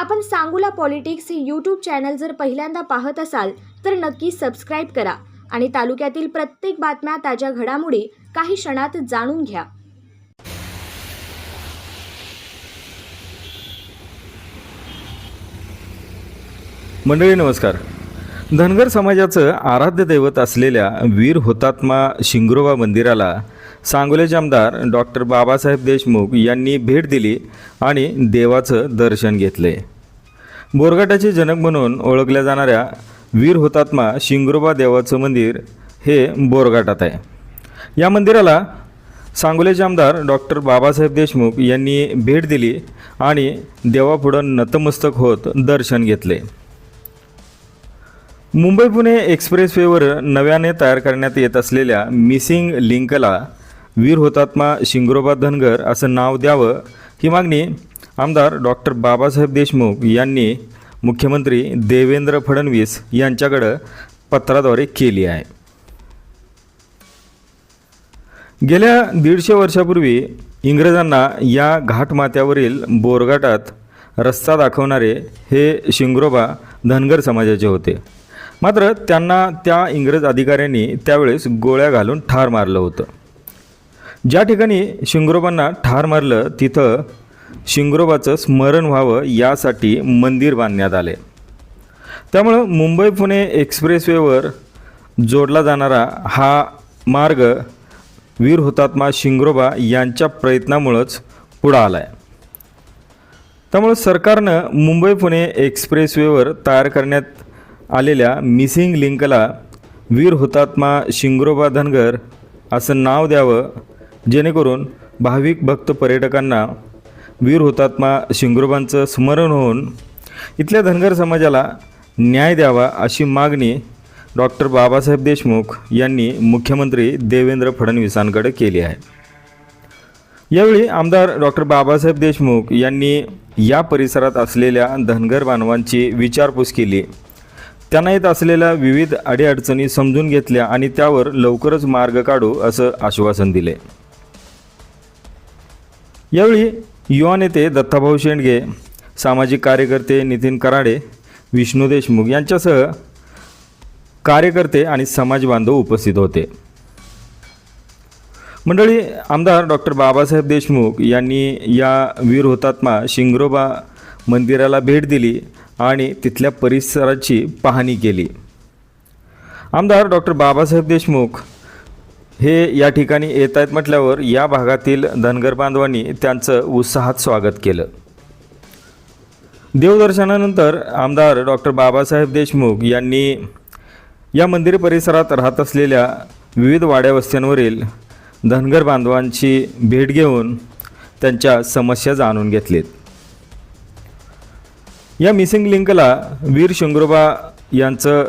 आपण सांगोला पॉलिटिक्स हे YouTube channel जर पहिल्यांदा पाहत असाल तर नक्की सबस्क्राईब करा आणि तालुक्यातील प्रत्येक बातम्या ताज्या घडामोडी काही क्षणात जाणून घ्या। मंडळी नमस्कार। धनगर समाजाचं आराध्य दैवत असलेल्या वीर हुतात्मा शिंगरोबा मंदिराला सांगोल्याचे आमदार डॉक्टर बाबासाहेब देशमुख यांनी भेट दिली आणि देवाचं दर्शन घेतले। बोरघाटाचे जनक म्हणून ओळखल्या जाणाऱ्या वीर हुतात्मा शिंगरोबा देवाचं मंदिर हे बोरघाटात आहे। या मंदिराला सांगोल्याचे आमदार डॉक्टर बाबासाहेब देशमुख यांनी भेट दिली आणि देवापुढं नतमस्तक होत दर्शन घेतले। मुंबई पुणे एक्सप्रेसवेवर नव्याने तयार करण्यात येत असलेल्या मिसिंग लिंकला वीर हुतात्मा शिंगरोबा धनगर असं नाव द्यावं ही मागणी आमदार डॉक्टर बाबासाहेब देशमुख यांनी मुख्यमंत्री देवेंद्र फडणवीस यांच्याकडे पत्राद्वारे केली आहे। गेल्या 150 वर्षापूर्वी इंग्रजांना या घाटमाथ्यावरील बोरघाटात रस्ता दाखवणारे हे शिंगरोबा धनगर समाजाचे होते। मात्र त्यांना त्या इंग्रज अधिकाऱ्यांनी त्यावेळेस गोळ्या घालून ठार मारलं होतं। ज्या ठिकाणी शिंगरोबांना ठार मारलं तिथं शिंगरोबाचं स्मरण व्हावं यासाठी मंदिर बांधण्यात आले। त्यामुळं मुंबई पुणे एक्सप्रेसवेवर जोडला जाणारा हा मार्ग वीर हुतात्मा शिंगरोबा यांच्या प्रयत्नामुळंच पुढं आला आहे। त्यामुळं सरकारनं मुंबई पुणे एक्सप्रेसवेवर तयार करण्यात आलेल्या मिसिंग लिंकला वीर हुतात्मा शिंगरोबा धनगर असं नाव द्यावं, जेणेकरून भाविक भक्त पर्यटकांना वीर हुतात्मा शिंगरोबांचं स्मरण होऊन इथल्या धनगर समाजाला न्याय द्यावा अशी मागणी डॉक्टर बाबासाहेब देशमुख यांनी मुख्यमंत्री देवेंद्र फडणवीसांकडे केली आहे। यावेळी आमदार डॉक्टर बाबासाहेब देशमुख यांनी या परिसरात असलेल्या धनगर बांधवांची विचारपूस केली, त्यांना येत असलेल्या विविध अडीअडचणी समजून घेतल्या आणि त्यावर लवकरच मार्ग काढू असं आश्वासन दिले। यावेळी युवा नेते दत्ताभाऊ शेंडगे, सामाजिक कार्यकर्ते नितीन कराडे, विष्णू देशमुख यांच्यासह कार्यकर्ते आणि समाज बांधव उपस्थित होते। मंडळी, आमदार डॉक्टर बाबासाहेब देशमुख यांनी या वीर हुतात्मा शिंगरोबा मंदिराला भेट दिली आणि तिथल्या परिसराची पाहणी केली। आमदार डॉक्टर बाबासाहेब देशमुख हे या ठिकाणी येत आहेत म्हटल्यावर या भागातील धनगर बांधवांनी त्यांचं उत्साहात स्वागत केलं। देवदर्शनानंतर आमदार डॉक्टर बाबासाहेब देशमुख यांनी या मंदिर परिसरात राहत असलेल्या विविध वाड्या वस्त्यांवरील धनगर बांधवांची भेट घेऊन त्यांच्या समस्या जाणून घेतलीत। या मिसिंग लिंकला वीर शिंगरोबा यांचं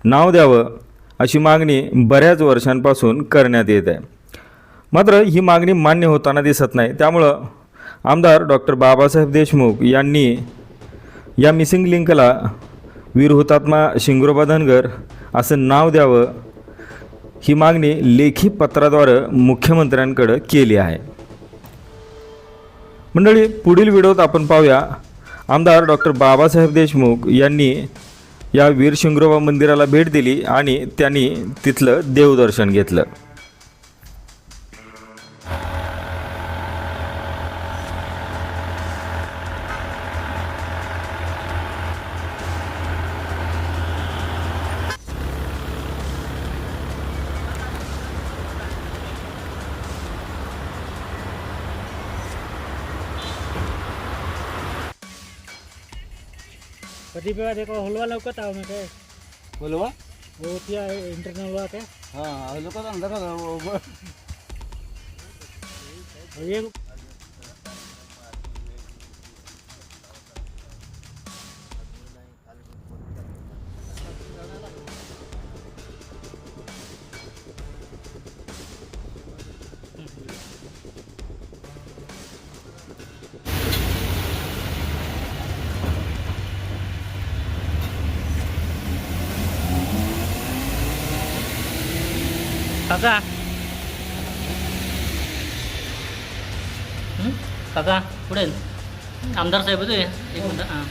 नाव द्यावं अशी मागणी बऱ्याच वर्षांपासून करण्यात येत आहे। मात्र ही मागणी मान्य होताना दिसत नाही। त्यामुळं आमदार डॉक्टर बाबासाहेब देशमुख यांनी या मिसिंग लिंकला वीर हुतात्मा शिंगरोबा धनगर असं नाव द्यावं ही मागणी लेखी पत्राद्वारे मुख्यमंत्र्यांकडे केली आहे। मंडळी, पुढील व्हिडिओत आपण पाहूया आमदार डॉक्टर बाबासाहेब देशमुख यांनी या वीर शिंगरोबा मंदिराला भेट दिली आणि त्यांनी तिथलं देवदर्शन घेतलं। कधी बेवा देखो हलवा लवकर आओ मैं के बोलवा वो क्या इंटरनल हुआ क्या हाँ लोग का अंदर का ये काका काका पुढे आमदार साहेब होते एक मिनटं हां.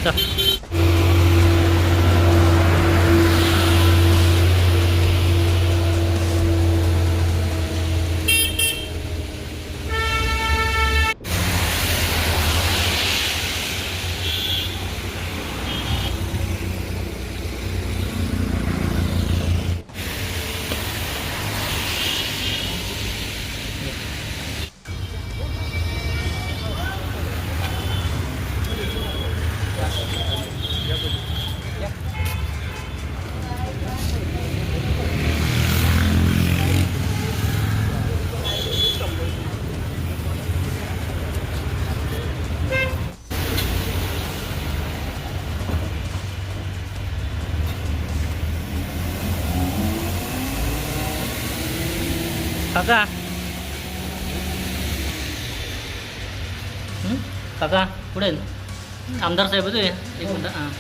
चल. काका काका पुढे आमदार साहेब होते एक मिनटं हां.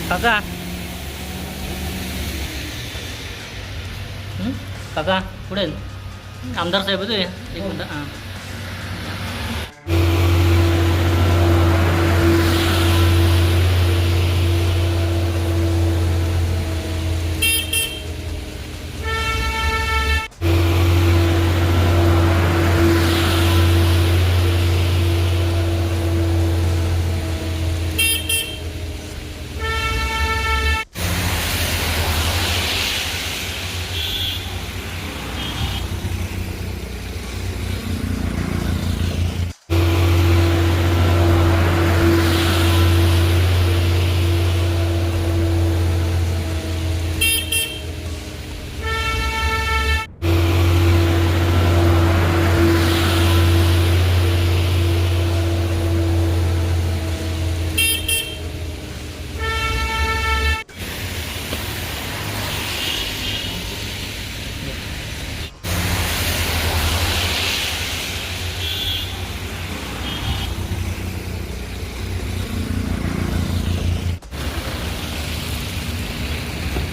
काका काका पुढे आमदार साहेब होते एक मिनटं हां.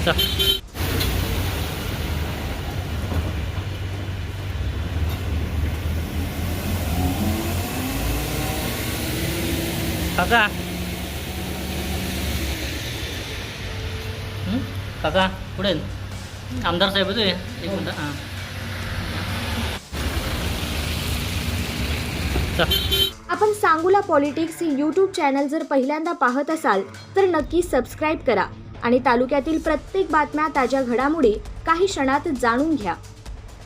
चल. काका काका पुढे आमदार साहेब होते एक मिनटं हां. आपण सांगोला पॉलिटिक्स हे यूट्यूब चॅनल जर पहिल्यांदा पाहत असाल तर नक्की सबस्क्राईब करा आणि तालुक्यातील प्रत्येक बातम्या ताज्या घडामोडी काही क्षणात जाणून घ्या.